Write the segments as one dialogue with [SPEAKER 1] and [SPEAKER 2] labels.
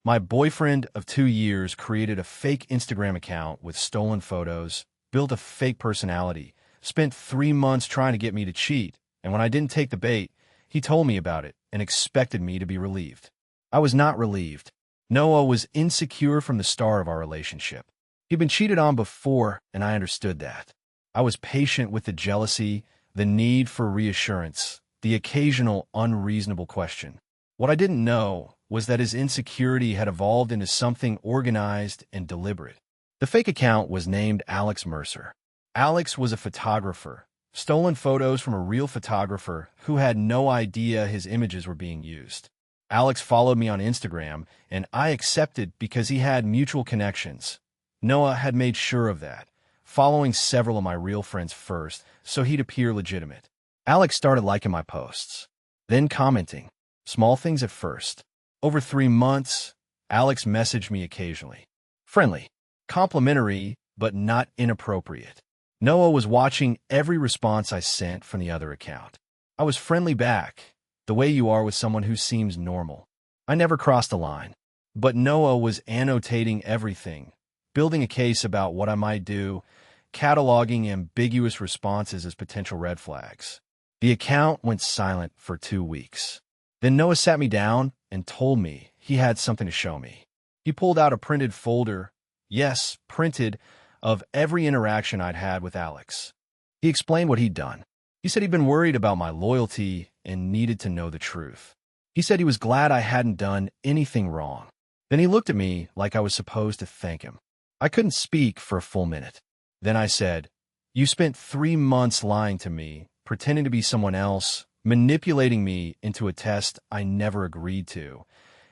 [SPEAKER 1] My boyfriend of 2 years created a fake Instagram account with stolen photos, built a fake personality, spent 3 months trying to get me to cheat, and when I didn't take the bait, he told me about it and expected me to be relieved. I was not relieved. Noah was insecure from the start of our relationship. He'd been cheated on before, and I understood that. I was patient with the jealousy, the need for reassurance, the occasional unreasonable question. What I didn't know was that his insecurity had evolved into something organized and deliberate. The fake account was named Alex Mercer. Alex was a photographer, stolen photos from a real photographer who had no idea his images were being used. Alex followed me on Instagram, and I accepted because he had mutual connections. Noah had made sure of that, following several of my real friends first, so he'd appear legitimate. Alex started liking my posts, then commenting. Small things at first. Over 3 months, Alex messaged me occasionally. Friendly, complimentary, but not inappropriate. Noah was watching every response I sent from the other account. I was friendly back, the way you are with someone who seems normal. I never crossed the line. But Noah was annotating everything, building a case about what I might do, cataloging ambiguous responses as potential red flags. The account went silent for 2 weeks. Then Noah sat me down and told me he had something to show me. He pulled out a printed folder, yes, printed, of every interaction I'd had with Alex. He explained what he'd done. He said he'd been worried about my loyalty and needed to know the truth. He said he was glad I hadn't done anything wrong. Then he looked at me like I was supposed to thank him. I couldn't speak for a full minute. Then I said, "You spent 3 months lying to me, pretending to be someone else, manipulating me into a test I never agreed to,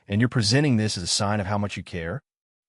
[SPEAKER 1] and you're presenting this as a sign of how much you care?"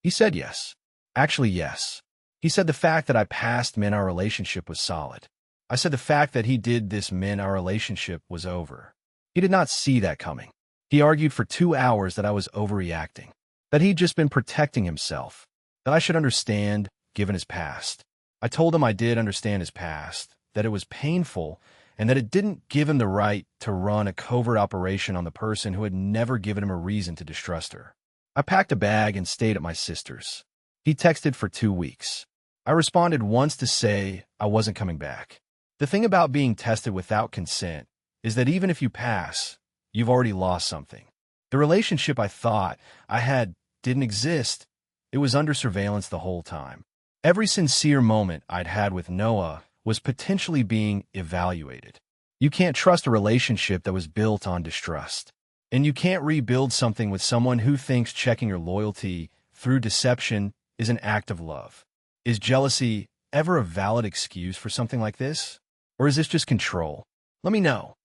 [SPEAKER 1] He said yes. Actually, yes. He said the fact that I passed meant our relationship was solid. I said the fact that he did this meant our relationship was over. He did not see that coming. He argued for 2 hours that I was overreacting, that he'd just been protecting himself, that I should understand, given his past. I told him I did understand his past, that it was painful, and that it didn't give him the right to run a covert operation on the person who had never given him a reason to distrust her. I packed a bag and stayed at my sister's. He texted for 2 weeks. I responded once to say I wasn't coming back. The thing about being tested without consent is that even if you pass, you've already lost something. The relationship I thought I had didn't exist. It was under surveillance the whole time. Every sincere moment I'd had with Noah was potentially being evaluated. You can't trust a relationship that was built on distrust. And you can't rebuild something with someone who thinks checking your loyalty through deception is an act of love. Is jealousy ever a valid excuse for something like this? Or is this just control? Let me know.